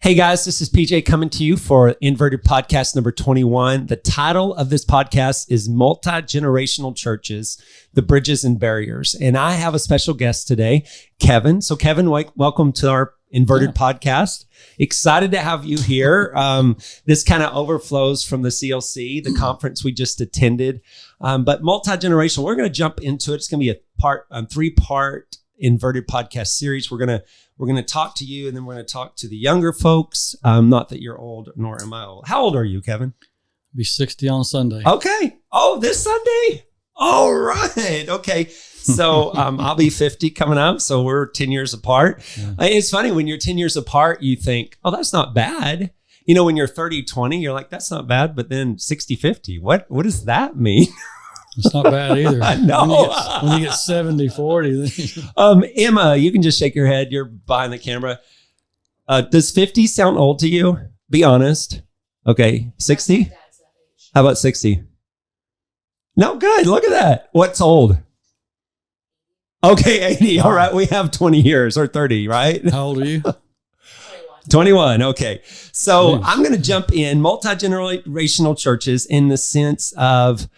Hey guys, this is PJ coming to you for Inverted Podcast number 21. The title of this podcast is Multigenerational Churches, the Bridges and Barriers. And I have a special guest today, Kevin. So Kevin, welcome to our Inverted Podcast. Excited to have you here. This kind of overflows from the CLC, the conference we just attended. But multi-generational, we're going to jump into it. It's going to be a three-part Inverted Podcast series. We're going to talk to you, and then we're going to talk to the younger folks. Not that you're old, nor am I old. How old are you, Kevin? I'll be 60 on Sunday. Okay. Oh, this Sunday? All right. Okay. So I'll be 50 coming up. So we're 10 years apart. Yeah. It's funny, when you're 10 years apart, you think, oh, that's not bad. You know, when you're 30, 20, you're like, that's not bad. But then 60, 50, what does that mean? It's not bad either. I know. When you get 70, 40. Emma, you can just shake your head. You're behind the camera. Does 50 sound old to you? Be honest. Okay. 60? How about 60? No, good. Look at that. What's old? Okay, 80. All right. We have 20 years or 30, right? How old are you? 21. Okay. So I'm going to jump in multi-generational churches in the sense of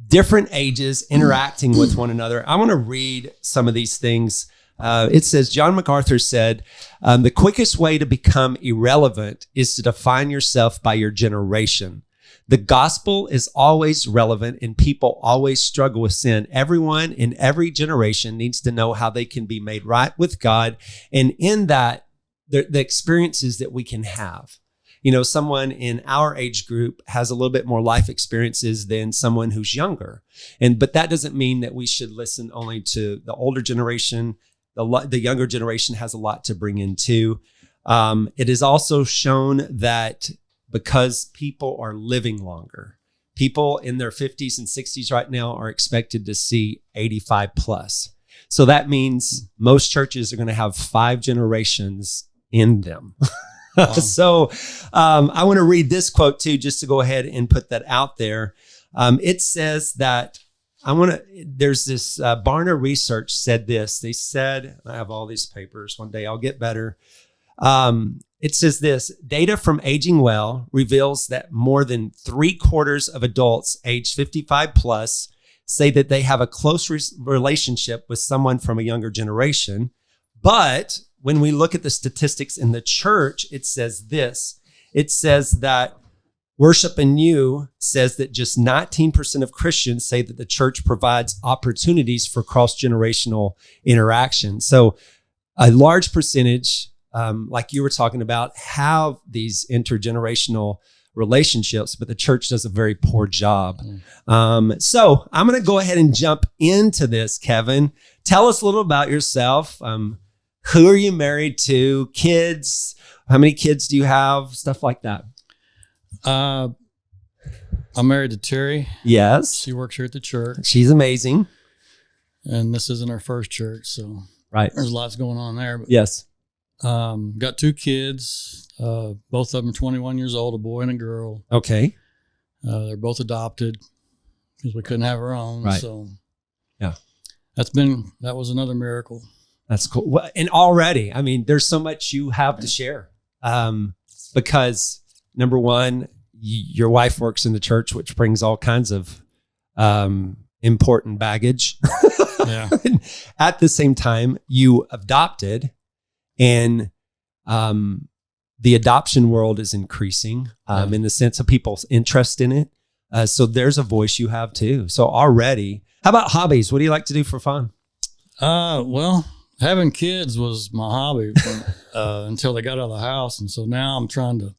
different ages interacting with one another. I want to read some of these things. It says, John MacArthur said, the quickest way to become irrelevant is to define yourself by your generation. The gospel is always relevant and people always struggle with sin. Everyone in every generation needs to know how they can be made right with God. And in that, the experiences that we can have. You know, someone in our age group has a little bit more life experiences than someone who's younger. But that doesn't mean that we should listen only to the older generation. The younger generation has a lot to bring in too. It is also shown that because people are living longer, people in their 50s and 60s right now are expected to see 85 plus. So that means most churches are going to have 5 generations in them. Wow. So I want to read this quote too, just to go ahead and put that out there. It says that there's this Barna Research said this. They said, I have all these papers. One day I'll get better. It says this: data from Aging Well reveals that more than 3/4 of adults aged 55 plus say that they have a close relationship with someone from a younger generation. But when we look at the statistics in the church, it says this. It says that Worship and You says that just 19% of Christians say that the church provides opportunities for cross-generational interaction. So a large percentage, like you were talking about, have these intergenerational relationships, but the church does a very poor job. So I'm going to go ahead and jump into this, Kevin. Tell us a little about yourself. Who are you married to? Kids? How many kids do you have? Stuff like that. I'm married to Terry. Yes. She works here at the church. She's amazing. And this isn't our first church, so right. There's lots going on there. But, yes. Got 2 kids. Both of them are 21 years old, a boy and a girl. Okay. They're both adopted because we couldn't have our own. Right. So yeah, that was another miracle. That's cool. Well, and already, I mean, there's so much you have to share because number one, your wife works in the church, which brings all kinds of important baggage. Yeah. At the same time, you adopted, and the adoption world is increasing in the sense of people's interest in it. So there's a voice you have too. So already, how about hobbies? What do you like to do for fun? Well, having kids was my hobby until they got out of the house. And so now I'm trying to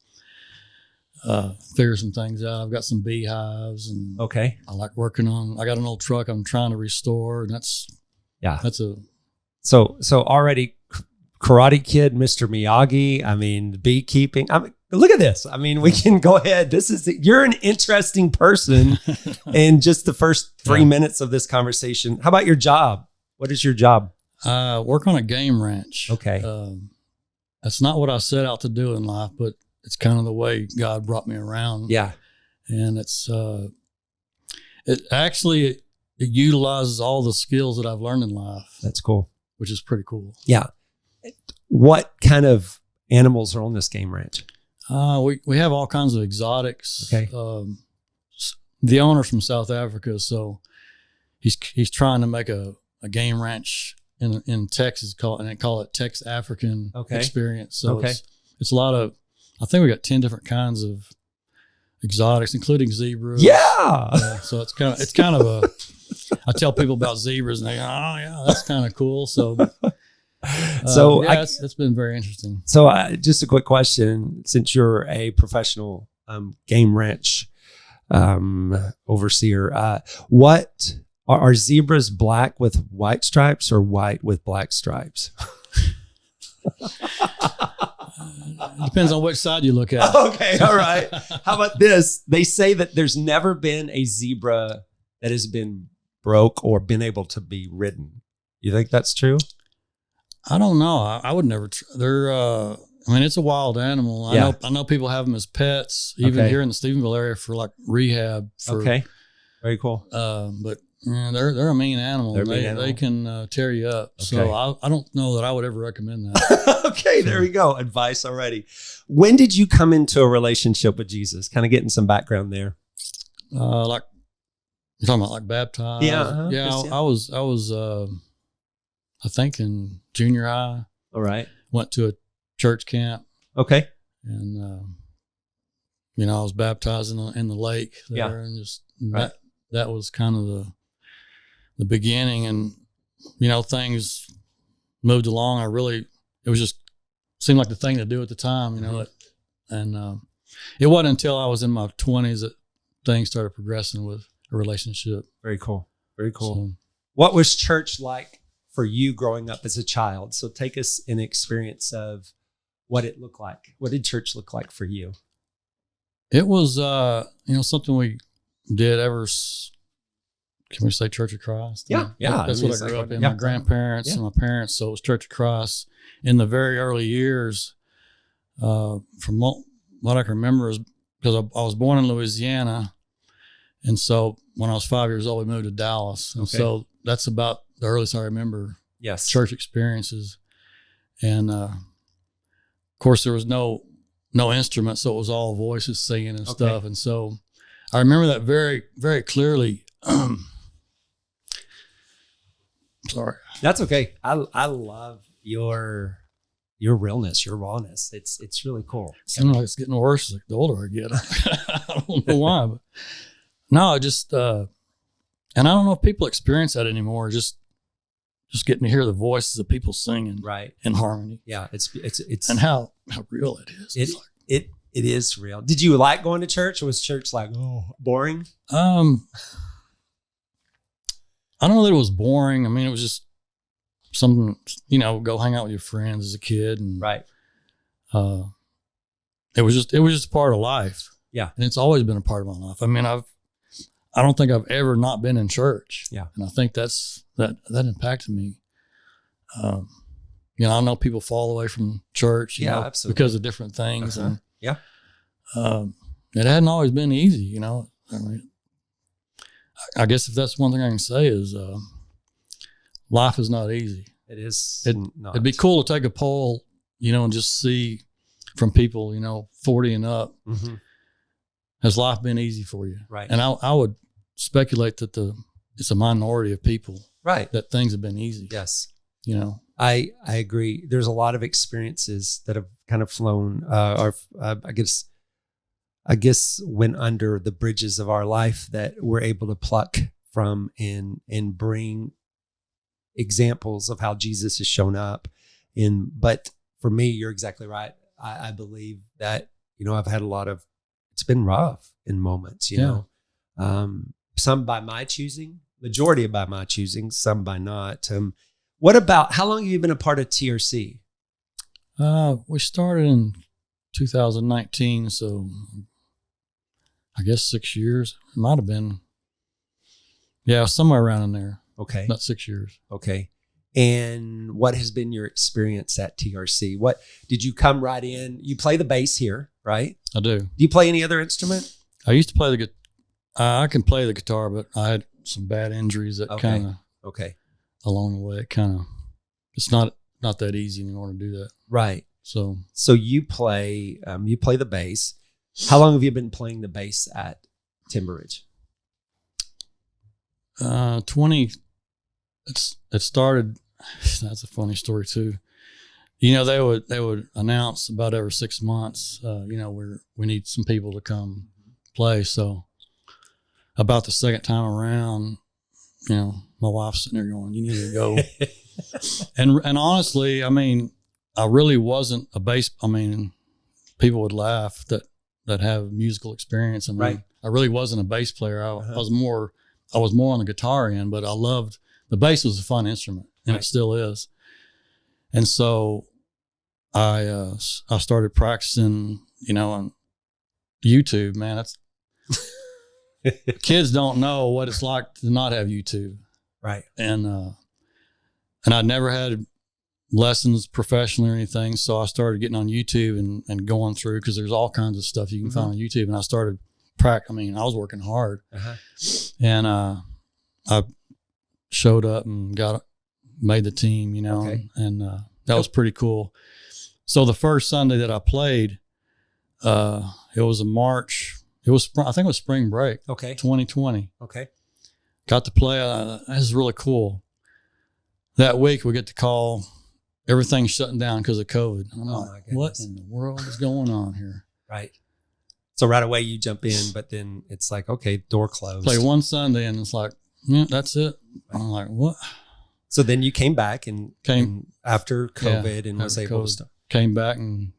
figure some things out. I've got some beehives, and okay, I like working on, I got an old truck I'm trying to restore, and so already Karate Kid, Mr. Miyagi. I mean, beekeeping. Look at this. I mean, we can go ahead. You're an interesting person in just the first 3 minutes of this conversation. How about your job? What is your job? Work on a game ranch. Okay. That's not what I set out to do in life, but it's kind of the way God brought me around. Yeah. And it utilizes all the skills that I've learned in life. That's cool. Which is pretty cool. Yeah. What kind of animals are on this game ranch? We have all kinds of exotics. Okay. The owner's from South Africa, so he's trying to make a game ranch in Texas, they call it Tex African experience. So it's a lot of, I think we got 10 different kinds of exotics, including zebras. Yeah. So it's kind of a, I tell people about zebras and they go, oh yeah, that's kind of cool. So it's been very interesting. So just a quick question, since you're a professional game ranch overseer, what are zebras black with white stripes or white with black stripes? Depends on which side you look at. Okay, all right. How about this? They say that there's never been a zebra that has been broke or been able to be ridden. You think that's true? I don't know. I would never. They're. I mean, it's a wild animal. Yeah. I know people have them as pets, even here in the Stephenville area for like rehab. Very cool. But yeah, they're a mean animal. They can tear you up. Okay. So I don't know that I would ever recommend that. Okay, there we go. Advice already. When did you come into a relationship with Jesus? Kind of getting some background there. Like you're talking about like baptized. Yeah. Yeah. I was I think in junior high. All right. Went to a church camp. Okay. And I was baptized in the lake there, and just that was kind of the beginning, and things moved along. It was just seemed like the thing to do at the time, and it wasn't until I was in my 20s that things started progressing with a relationship. Very cool. Very cool. So, what was church like for you growing up as a child? So take us in experience of what it looked like. What did church look like for you? It was, something we did ever. Can we say Church of Christ? Yeah. That's what I grew up in. My grandparents and my parents. So it was Church of Christ in the very early years. From what I can remember is because I was born in Louisiana. And so when I was 5 years old, we moved to Dallas. And so that's about the earliest I remember church experiences. And of course, there was no instrument. So it was all voices singing and stuff. And so I remember that very, very clearly. Sorry. That's okay. I love your realness, your rawness. It's really cool. Seems like it's getting worse the older I get. I don't know why, but no, I just and I don't know if people experience that anymore. Just getting to hear the voices of people singing in harmony. Yeah, it's and how real it is. It is real. Did you like going to church, or was church like boring? I don't know that it was boring. I mean, it was just something, go hang out with your friends as a kid. And it was just a part of life. Yeah. And it's always been a part of my life. I mean, I don't think I've ever not been in church. Yeah. And I think that impacted me. I know people fall away from church, absolutely, because of different things. And it hadn't always been easy, I mean, I guess if that's one thing I can say is life is not easy. It is not. It'd be cool to take a poll, and just see from people, 40 and up, has life been easy for you? Right. And I would speculate that it's a minority of people that things have been easy. Yes. I agree. There's a lot of experiences that have kind of flown, I guess went under the bridges of our life that we're able to pluck from and bring examples of how Jesus has shown up. But for me, you're exactly right. I believe that, I've had it's been rough in moments, some by my choosing, majority by my choosing, some by not. How long have you been a part of TRC? We started in 2019, so I guess 6 years. It might have been, somewhere around in there. Okay. About 6 years. Okay. And what has been your experience at TRC? What did you come right in? You play the bass here, right? I do. Do you play any other instrument? I used to play I can play the guitar, but I had some bad injuries that kind of along the way. It's not that easy anymore to do that. Right. So you play the bass. How long have you been playing the bass at Timber Ridge? 20. It started. That's a funny story too. You know, they would announce about every 6 months. You know, we need some people to come play. So about the second time around, you know, my wife's sitting there going, "You need to go." and honestly, I mean, I really wasn't a bass. I mean, people would laugh that have musical experience. I mean, right. I really wasn't a bass player. I was more on the guitar end, but I loved the bass. Was a fun instrument, and it still is. And so I started practicing, you know, on YouTube. Man, that's kids don't know what it's like to not have YouTube, right? And I'd never had lessons professionally or anything, so I started getting on YouTube and going through, because there's all kinds of stuff you can find on YouTube. And I started practicing. I mean, I was working hard, and I showed up and made the team, you know, and that was pretty cool. So the first Sunday that I played, it was in March. I think it was spring break. 2020. Got to play. This is really cool. That week we get the call, everything's shutting down because of COVID. I'm like, what in the world is going on here? Right. So right away you jump in, but then it's like, okay, door closed. Play one Sunday and it's like, yeah, that's it. I'm like, what? So then you came back and after COVID and was able to start. Came back and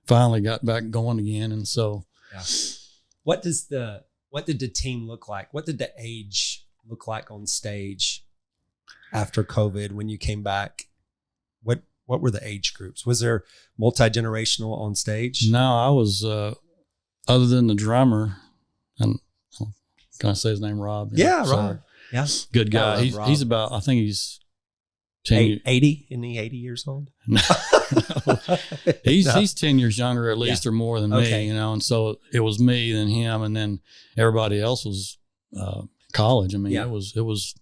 finally got back going again. And so, what did the team look like? What did the age look like on stage after COVID when you came back? What were the age groups? Was there multi-generational on stage? No, I was, other than the drummer, and can I say his name, Rob? Yeah, Rob. Yeah. Good guy. He's about, I think he's 80. Isn't he 80 years old? No. He's 10 years younger at least, or more than me, you know. And so it was me, then him, and then everybody else was college. I mean, it was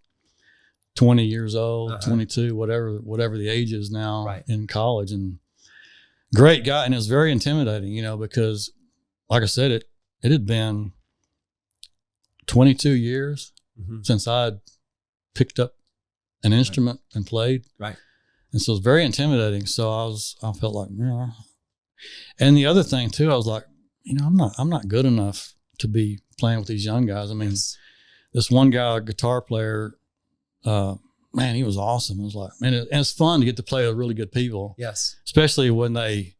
20 years old, 22, whatever the age is now in college. And great guy. And it was very intimidating, you know, because like I said, it had been 22 years since I'd picked up an instrument and played. Right. And so it was very intimidating. So I felt like, yeah. And the other thing too, I was like, you know, I'm not good enough to be playing with these young guys. I mean, this one guy, a guitar player, man, he was awesome. It was like, man, and it's fun to get to play with really good people. Yes. Especially when they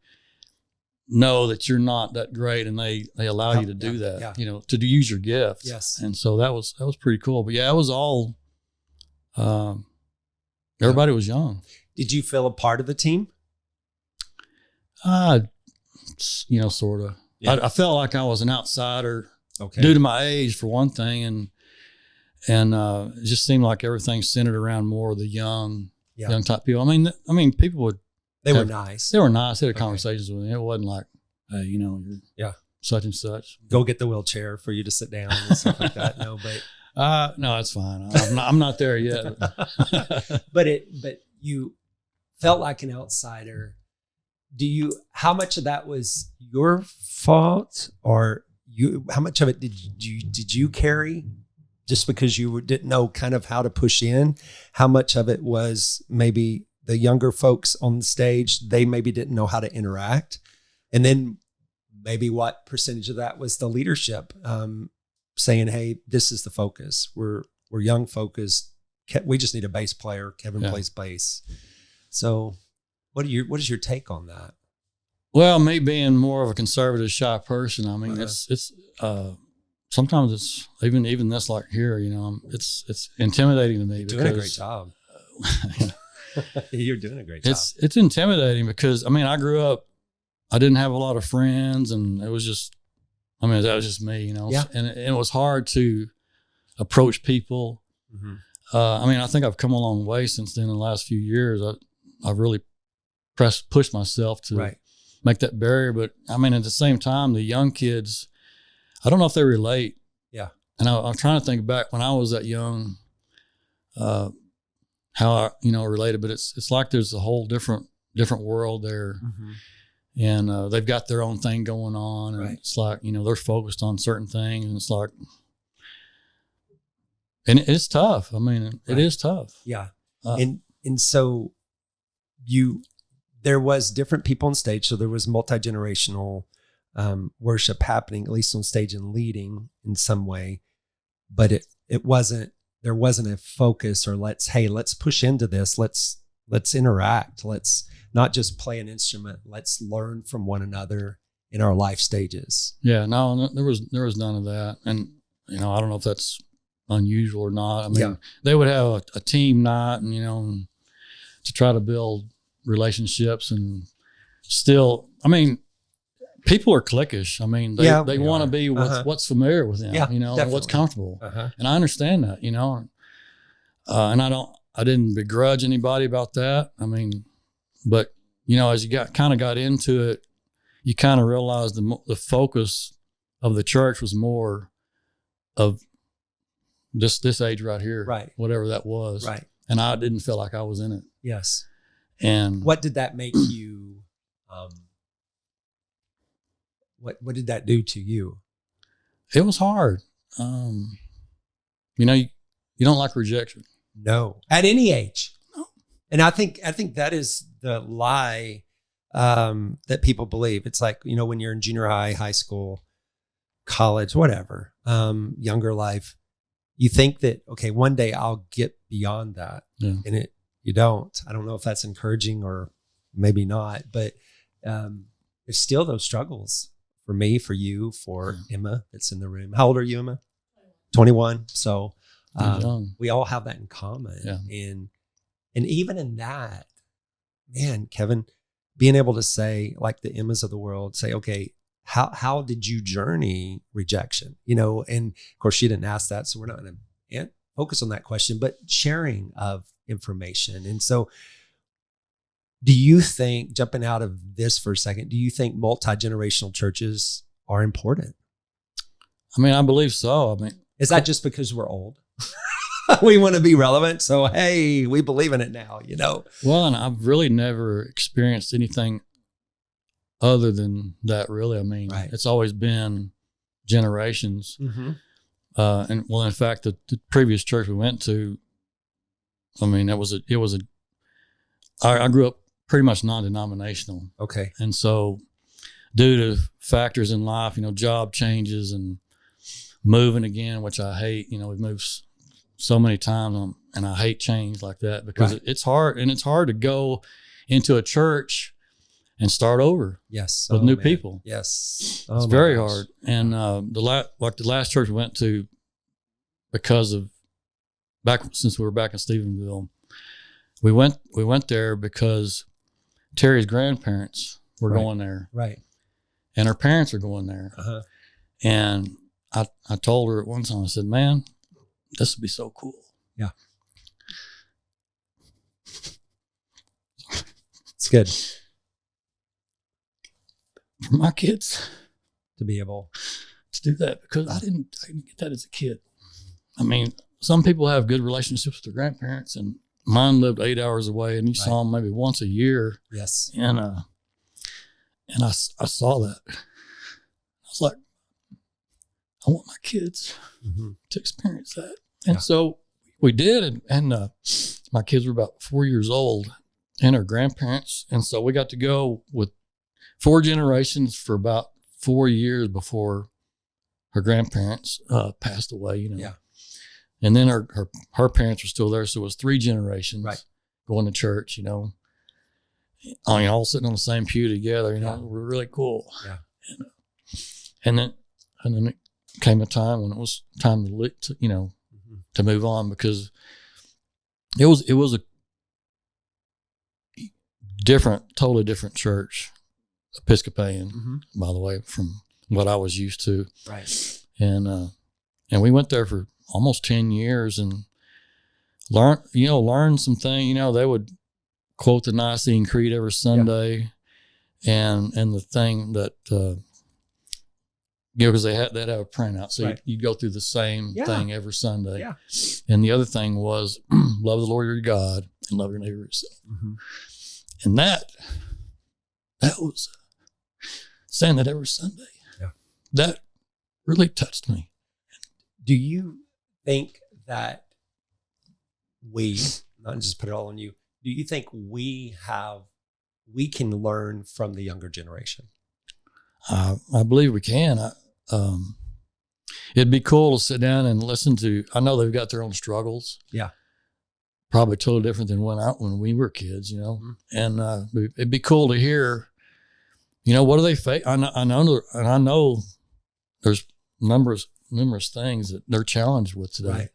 know that you're not that great and they allow you to do that, you know, to use your gift. Yes. And so that was pretty cool. But yeah, it was all, everybody was young. Did you feel a part of the team? You know, sort of. Yeah. I felt like I was an outsider due to my age, for one thing. And it just seemed like everything centered around more of the young type people. I mean, people would, They were nice. They were nice. They had conversations with me. It wasn't like, hey, you know, you're such and such. Go get the wheelchair for you to sit down and stuff like that. No, but no, that's fine. I'm not there yet. but you felt like an outsider. How much of that was your fault, or how much of it did you carry just because you didn't know kind of how to push in? How much of it was maybe the younger folks on the stage, they maybe didn't know how to interact? And then maybe what percentage of that was the leadership saying, hey, this is the focus. We're young focused. We just need a bass player. Kevin plays bass. So what is your take on that? Well, me being more of a conservative, shy person, I mean, it's sometimes it's even this, like here, you know, it's intimidating to me. Doing a great job. You're doing a great job. It's intimidating because, I mean, I grew up, I didn't have a lot of friends, and it was just, I mean, that was just me, you know. And it was hard to approach people. I mean, I think I've come a long way since then. In the last few years, I've really pushed myself to make that barrier. But I mean, at the same time, the young kids, I don't know if they relate. Yeah. And I'm trying to think back when I was that young, how I, you know, related. But it's like there's a whole different world there. and they've got their own thing going on, and Right. it's like, they're focused on certain things, and it's like, and it's tough. I mean, it is tough. Yeah. And so there was different people on stage. So there was multi-generational worship happening, at least on stage and leading in some way, but there wasn't a focus or let's push into this. Let's interact. Let's not just play an instrument. Let's learn from one another in our life stages. Yeah, no, there was none of that. And, I don't know if that's unusual or not. I mean, they would have a team night and, and to try to build relationships, and still, I mean, people are cliquish. I mean, they want to be what's familiar with them, and what's comfortable. And I understand that, and I didn't begrudge anybody about that. I mean, but, as you got into it, you kind of realized the focus of the church was more of this age right here, right? Whatever that was, right? And I didn't feel like I was in it. Yes. And what did that make you? What did that do to you? It was hard. You don't like rejection. No, at any age. No. And I think that is the lie that people believe. It's like, when you're in junior high school, college, whatever, younger life, you think that, okay, one day I'll get beyond that. Yeah. And you don't. I don't know if that's encouraging or maybe not, but there's still those struggles for me, for you, for Emma that's in the room. How old are you, Emma? 21. So we all have that in common. Yeah. And even in that, man, Kevin, being able to say, like the Emmas of the world, say, okay, how did you journey rejection? And of course she didn't ask that, so we're not going to focus on that question, but sharing of information. And so do you think, jumping out of this for a second, do you think multi-generational churches are important? I mean, I believe so. I mean, is that just because we're old? We want to be relevant. So, hey, we believe in it now, Well, and I've really never experienced anything other than that, really. I mean, It's always been generations. Mm-hmm. In fact, the previous church we went to, I mean, I grew up pretty much non-denominational. Okay. And so due to factors in life, job changes and moving again, which I hate, we've moved so many times and I hate change like that because it's hard, and it's hard to go into a church and start over. Yes. With new people. Yes. It's very hard. And the last church we went to, because of since we were back in Stephenville, we went there because Terry's grandparents were going there. Right. And her parents are going there. Uh-huh. And I told her at one time, I said, man, this would be so cool. Yeah. It's good. For my kids to be able to do that, because I didn't get that as a kid. I mean, some people have good relationships with their grandparents, and mine lived 8 hours away, and you saw them maybe once a year. Yes. And I saw that. I was like, I want my kids to experience that. And so we did. And my kids were about 4 years old, and her grandparents. And so we got to go with 4 generations for about 4 years before her grandparents passed away, Yeah. And then her parents were still there. So it was 3 generations going to church, I mean, all sitting on the same pew together, We're really cool. Yeah. And then it came a time when it was time to move on, because it was a totally different church, Episcopalian, by the way, from what I was used to. Right. And we went there for almost 10 years and learned some things. They would quote the Nicene Creed every Sunday, and the thing that because they'd have a printout, so you go through the same thing every Sunday. Yeah. And the other thing was love the Lord your God and love your neighbor yourself. And that was saying that every Sunday. Yeah. That really touched me. Do you think that we, not just put it all on you, do you think we can learn from the younger generation? I believe we can. It'd be cool to sit down and listen to, I know they've got their own struggles. Yeah. Probably totally different than when we were kids, you know, and it'd be cool to hear, you know, what do they face? I know there's numerous things that they're challenged with today.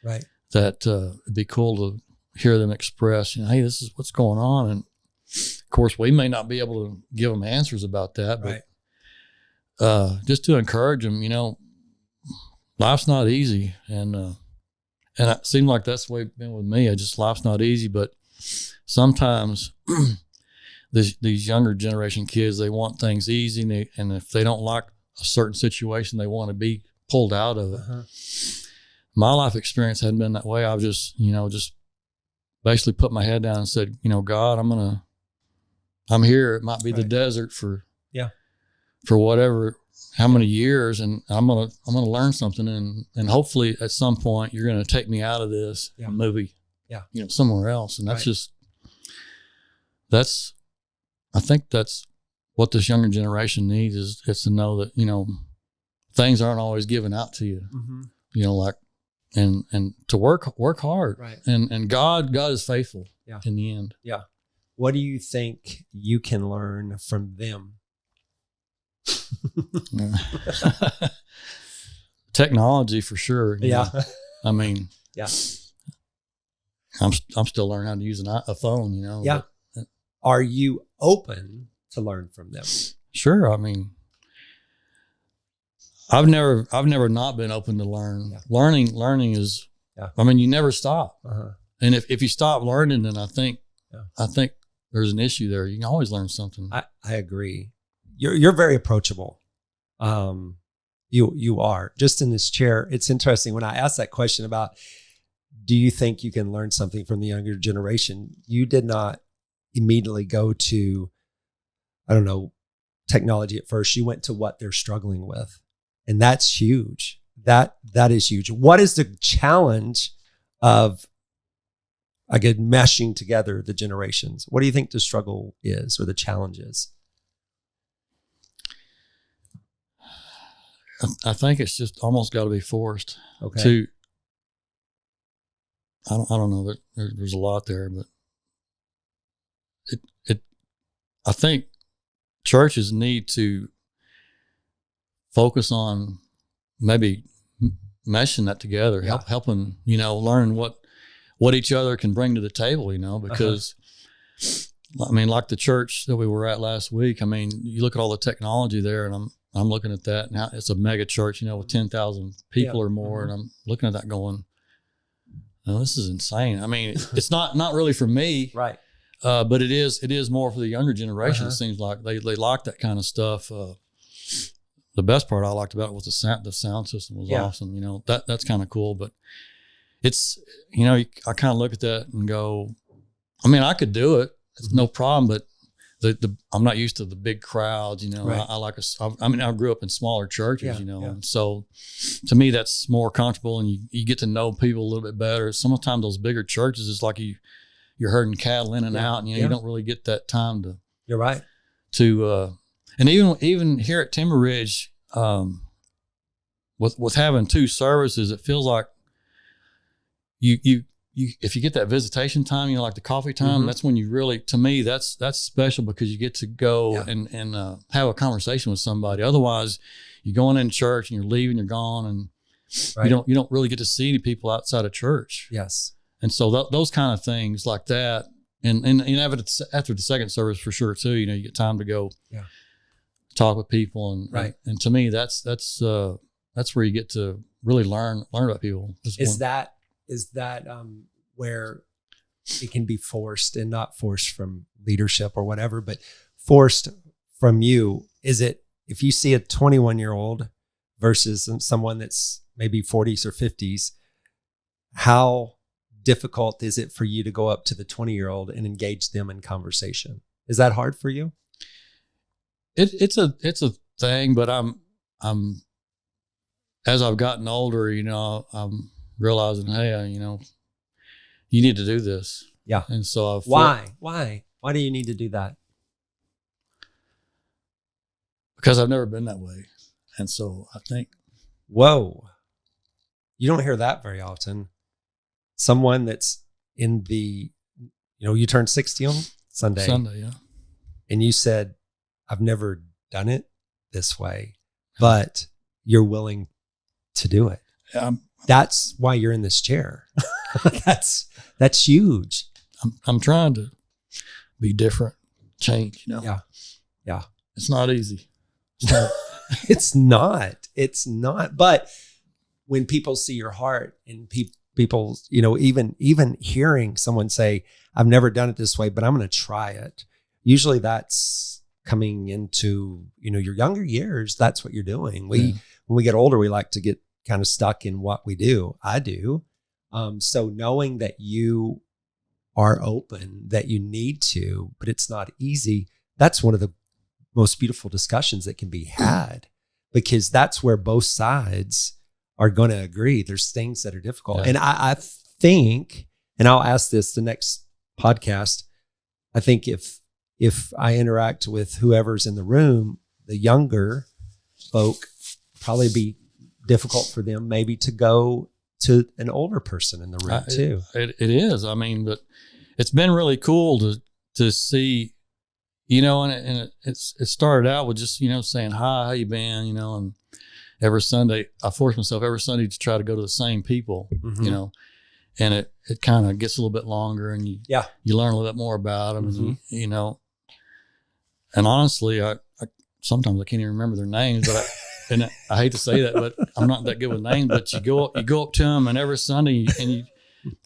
Right. That it'd be cool to hear them express, you know, hey, this is what's going on. And of course, we may not be able to give them answers about that, but just to encourage them, you know, life's not easy. And it seemed like that's the way it's been with me. Life's not easy, but sometimes these younger generation kids, they want things easy. And if they don't like a certain situation, they want to be pulled out of it. My life experience hadn't been that way. I've just basically put my head down and said, you know, God, I'm here. It might be the desert for whatever, how many years, and I'm gonna learn something, and hopefully at some point you're gonna take me out of this and maybe, you know, somewhere else. And I think that's what this younger generation needs is to know that, you know, things aren't always given out to you, you know, like, and to work hard, and God is faithful in the end. Yeah. What do you think you can learn from them? Technology for sure. Yeah. I mean, I'm still learning how to use a phone, you know. Yeah. But, are you open to learn from them? Sure. I mean, I've never not been open to learn. Yeah. Learning is, I mean, you never stop. And if you stop learning, then I think there's an issue there. You can always learn something. I agree. You're very approachable. You are just in this chair. It's interesting when I asked that question about, do you think you can learn something from the younger generation? You did not immediately go to, I don't know, technology at first. You went to what they're struggling with. And that's huge. That is huge. What is the challenge of, again, meshing together the generations? What do you think the struggle is, or the challenge is? I think it's just almost got to be forced to. I don't know. There's a lot there, but I think churches need to focus on maybe meshing that together, helping, you know, learn what each other can bring to the table, you know, because I mean, like the church that we were at last week, I mean, you look at all the technology there, and I'm looking at that now. It's a mega church, you know, with 10,000 people or more. And I'm looking at that going, oh, this is insane. I mean, it's not really for me. Right. But it is more for the younger generation. It seems like they like that kind of stuff. The best part I liked about it was the sound system was awesome. You know, that's kind of cool, but it's, you know, I kind of look at that and go, I mean, I could do it. It's no problem, but I'm not used to the big crowds, you know. I grew up in smaller churches, you know, and so to me that's more comfortable, and you get to know people a little bit better. Sometimes those bigger churches, it's like you're herding cattle in and out, and you know you don't really get that time to. You're right. And even here at Timber Ridge, with having two services, it feels like you if you get that visitation time, you know, like the coffee time, that's when you really, to me, that's special, because you get to go and have a conversation with somebody. Otherwise, you're going in church and you're leaving, you're gone, and you don't really get to see any people outside of church. Yes. And so those kind of things like that, and after the second service for sure too, you know, you get time to go talk with people, and to me, that's where you get to really learn about people. Is that where it can be forced, and not forced from leadership or whatever, but forced from you? Is it, if you see a 21-year-old versus someone that's maybe 40s or 50s, how difficult is it for you to go up to the 20-year-old and engage them in conversation? Is that hard for you? it's a thing, but I'm as I've gotten older, I'm realizing, hey, you need to do this. Yeah. And so Why do you need to do that? Because I've never been that way. And so I think, whoa, you don't hear that very often. Someone that's in the, you turned 60 on Sunday. Yeah. And you said, I've never done it this way, but you're willing to do it. That's why you're in this chair. That's huge. I'm trying to be different, change, Yeah. Yeah. It's not easy. It's not. But when people see your heart and people, even hearing someone say, I've never done it this way, but I'm going to try it. Usually that's coming into, your younger years. That's what you're doing. When we get older, we like to get kind of stuck in what we do. I do. So knowing that you are open, that you need to, but it's not easy. That's one of the most beautiful discussions that can be had, because that's where both sides are going to agree. There's things that are difficult. Yeah. And I think, and I'll ask this the next podcast, I think if I interact with whoever's in the room, the younger folk, probably be difficult for them maybe to go to an older person in the room too. It is. I mean, but it's been really cool to see, and it started out with just, saying, hi, how you been? And every Sunday, I force myself every Sunday to try to go to the same people, Mm-hmm. And it kind of gets a little bit longer, and you learn a little bit more about them, Mm-hmm. and and honestly, I sometimes I can't even remember their names, but and I hate to say that, but I'm not that good with names. But you go up to them, and every Sunday, and you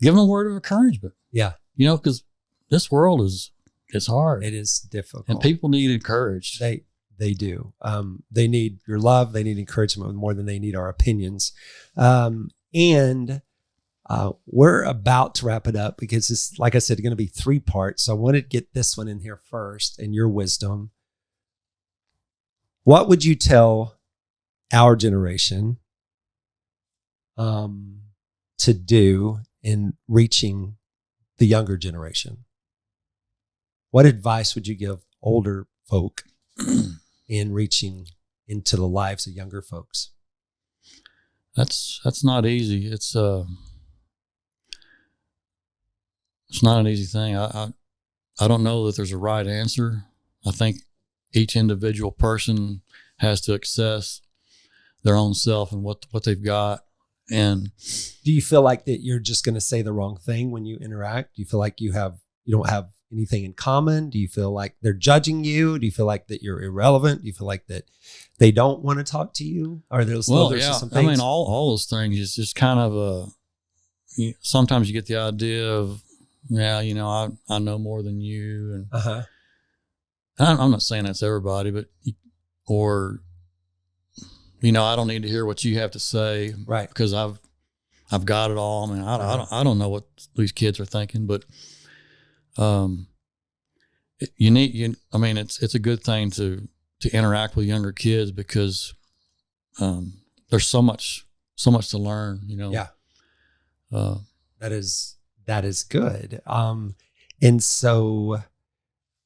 give them a word of encouragement. Yeah, because this world it's hard. It is difficult, and people need encouraged. They do. They need your love. They need encouragement more than they need our opinions. And we're about to wrap it up, because it's, like I said, going to be 3 parts. So I wanted to get this one in here first, and your wisdom. What would you tell our generation to do in reaching the younger generation? What advice would you give older folk in reaching into the lives of younger folks? That's not easy. It's not an easy thing. I don't know that there's a right answer. I think each individual person has to access their own self and what they've got. And do you feel like that you're just going to say the wrong thing when you interact? Do you feel like you don't have anything in common? Do you feel like they're judging you? Do you feel like that you're irrelevant? Do you feel like that they don't want to talk to you? Or there's some things? I mean, all those things is just kind of sometimes you get the idea of, I know more than you. And I'm not saying that's everybody, but, I don't need to hear what you have to say. Right. Because I've got it all. I mean, I don't know what these kids are thinking, but, it's a good thing to interact with younger kids, because, there's so much to learn, Yeah. That is good. And so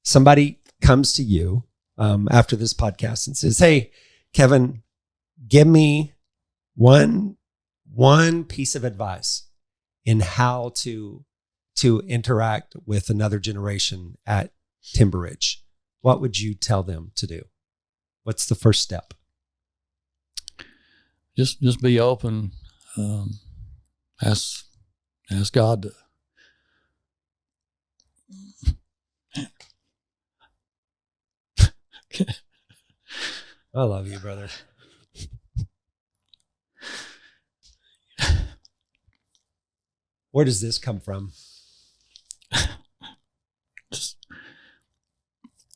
somebody comes to you, after this podcast and says, hey, Kevin, give me one piece of advice in how to interact with another generation at Timber Ridge. What would you tell them to do? What's the first step? Just be open. Ask God to. I love you, brother. Where does this come from? Just,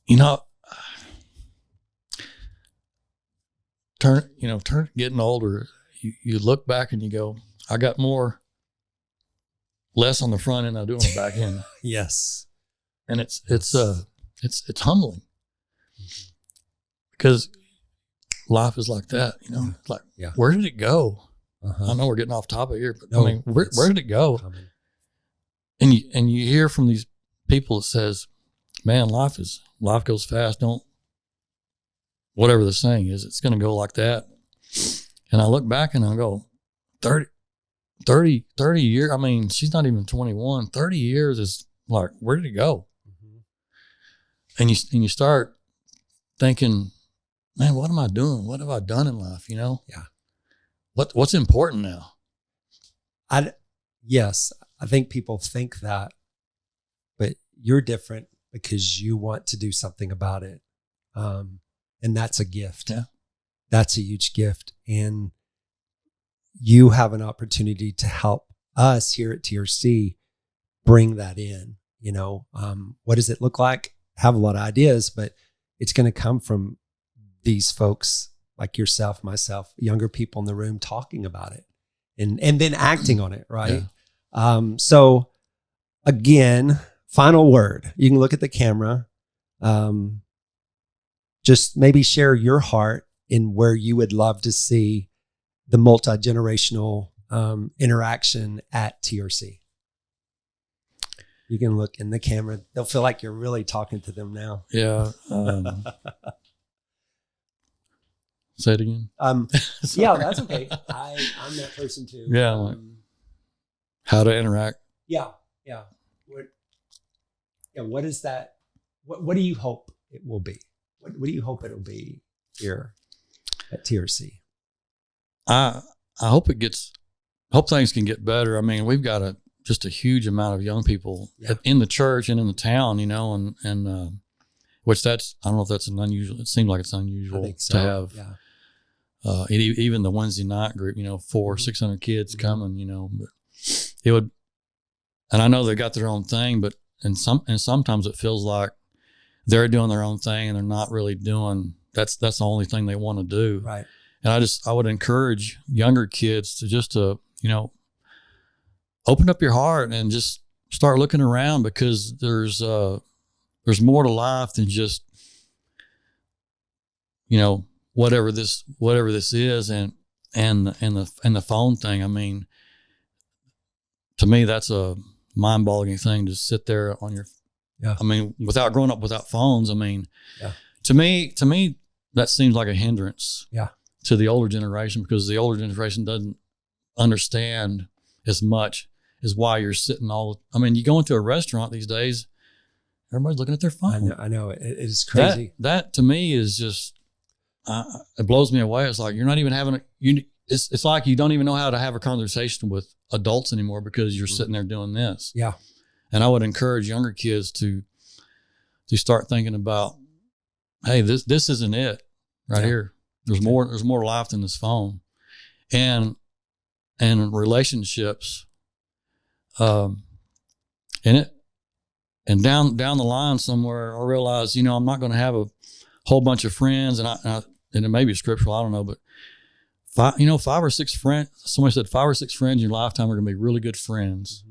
getting older, you look back and you go, I got less on the front end than I do on the back end. Yes. And it's humbling. because life is like that, you know. Like, where did it go? I know we're getting off topic here, but I mean, where did it go? And you hear from these people that says, "Man, life goes fast. Don't, whatever the saying is, it's going to go like that." And I look back and I go, 30 years. I mean, she's not even 21. 30 years is like, where did it go? And you start thinking, man, what am I doing? What have I done in life? You know? Yeah. What's important now? Yes, I think people think that, but you're different because you want to do something about it. And that's a gift. Yeah. That's a huge gift. And you have an opportunity to help us here at TRC bring that in. You know, what does it look like? I have a lot of ideas, but it's going to come from these folks like yourself, myself, younger people in the room talking about it and then acting on it. Right. Yeah. So again, final word, you can look at the camera. Just maybe share your heart in where you would love to see the multi-generational interaction at TRC. You can look in the camera. They'll feel like you're really talking to them now. Yeah. Say it again. Yeah, that's okay. I'm that person too. Yeah. How to interact. Yeah. What is that? What do you hope it will be? What do you hope it'll be here at TRC? I hope hope things can get better. I mean, we've got just a huge amount of young people in the church and in the town, you know, and which I don't know if that's an unusual. It seems like it's unusual to have. Yeah. Even the Wednesday night group, you know, 400-600 kids coming, you know, but it would, and I know they got their own thing, but and sometimes it feels like they're doing their own thing and they're not really doing. That's the only thing they want to do. Right. And I would encourage younger kids to you know, open up your heart and just start looking around, because there's more to life than just, you know, whatever this is and the phone thing. I mean, to me, that's a mind-boggling thing to sit there on your. Yeah. I mean, without growing up without phones. I mean, to me, that seems like a hindrance. Yeah. To the older generation, because the older generation doesn't understand as much as why you're sitting I mean, you go into a restaurant these days, everybody's looking at their phone. I know. It is crazy. That to me is just, it blows me away. It's like, you're not even having it's like you don't even know how to have a conversation with adults anymore because you're sitting there doing this. Yeah. And I would encourage younger kids to start thinking about, hey, this isn't it right here. There's more life than this phone, and relationships, and down the line somewhere, I realized, you know, I'm not going to have a whole bunch of friends, and it may be scriptural, I don't know, but 5 or 6 friends. Somebody said 5 or 6 friends in your lifetime are going to be really good friends,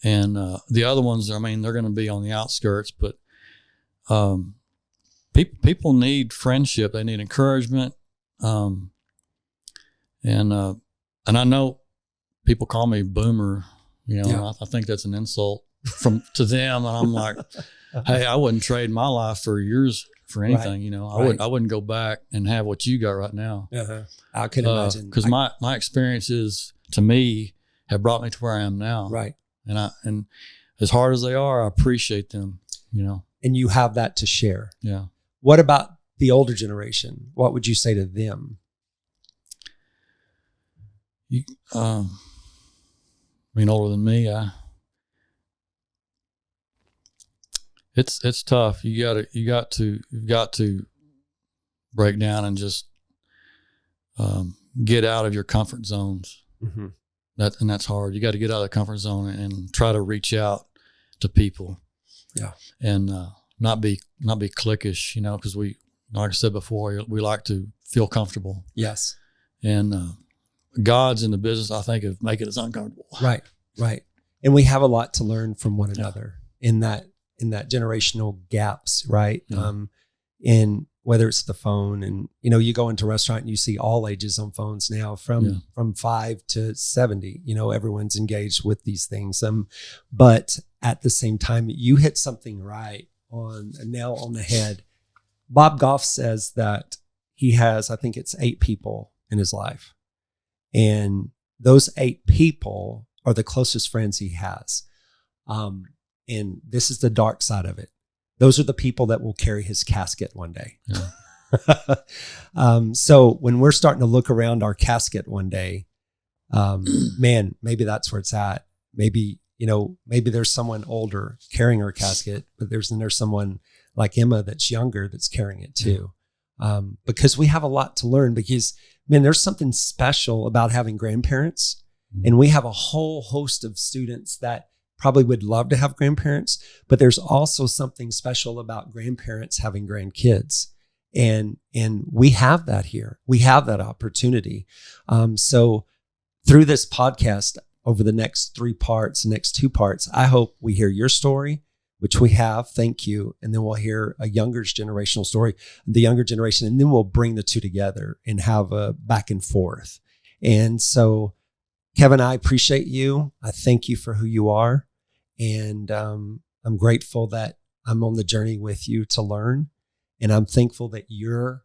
and the other ones, I mean, they're going to be on the outskirts, but people need friendship. They need encouragement. And I know people call me boomer, you know, and I think that's an insult to them. And I'm like, hey, I wouldn't trade my life for yours for anything. Right. You know, I wouldn't go back and have what you got right now. I can imagine. Cause my experiences to me have brought me to where I am now. Right. And as hard as they are, I appreciate them, you know. And you have that to share. Yeah. What about the older generation? What would you say to them? I mean, older than me, it's tough. You've got to break down and just get out of your comfort zones. Mm-hmm. That's hard. You got to get out of the comfort zone and try to reach out to people. Yeah. And not be cliquish, you know, because we, like I said before, we like to feel comfortable. Yes. And God's in the business, I think, of making us uncomfortable. Right. And we have a lot to learn from one another in that generational gaps, right? Yeah. And whether it's the phone, and you go into a restaurant and you see all ages on phones now, from 5 to 70. Everyone's engaged with these things. But at the same time, you hit something right on a nail on the head. Bob Goff says that he has, I think it's 8 people in his life, and those 8 people are the closest friends he has. And this is the dark side of it. Those are the people that will carry his casket one day. Yeah. So when we're starting to look around our casket one day, man, maybe that's where it's at. Maybe there's someone older carrying our casket, but there's someone like Emma that's younger that's carrying it too. Because we have a lot to learn, because, man, there's something special about having grandparents. And we have a whole host of students that probably would love to have grandparents, but there's also something special about grandparents having grandkids. And we have that here. We have that opportunity. So through this podcast, over the next 3 parts, the next 2 parts, I hope we hear your story, which we have. Thank you. And then we'll hear a younger generational story, the younger generation, and then we'll bring the 2 together and have a back and forth. And so, Kevin, I appreciate you. I thank you for who you are. And I'm grateful that I'm on the journey with you to learn. And I'm thankful that you're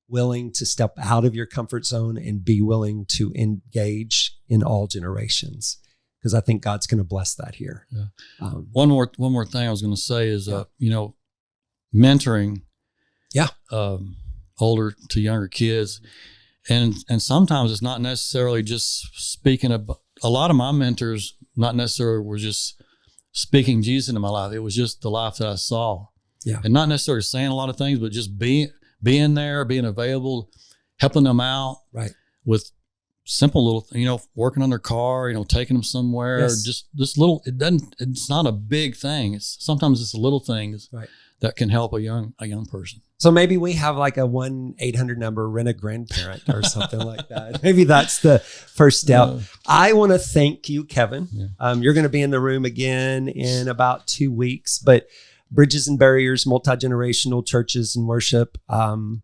willing to step out of your comfort zone and be willing to engage in all generations, because I think God's going to bless that here. Yeah. One more thing I was going to say is, mentoring older to younger kids. And sometimes it's not necessarily just speaking about, a lot of my mentors not necessarily were just speaking Jesus into my life. It was just the life that I saw. Yeah. And not necessarily saying a lot of things, but just being there, being available, helping them out. Right. With simple little, working on their car, taking them somewhere. Yes. Just this little, it's not a big thing. Sometimes it's the little things that can help a young person. So maybe we have like a 1-800 number, rent a grandparent or something like that. Maybe that's the first step. I want to thank you, Kevin. Yeah. You're going to be in the room again in about 2 weeks, but Bridges and Barriers, Multigenerational Churches and Worship. I'm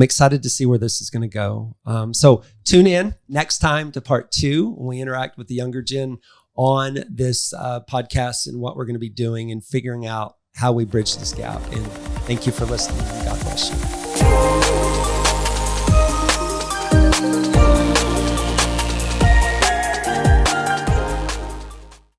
excited to see where this is going to go. So tune in next time to part 2 when we interact with the younger gen on this podcast and what we're going to be doing and figuring out how we bridge this gap. And thank you for listening. God bless you.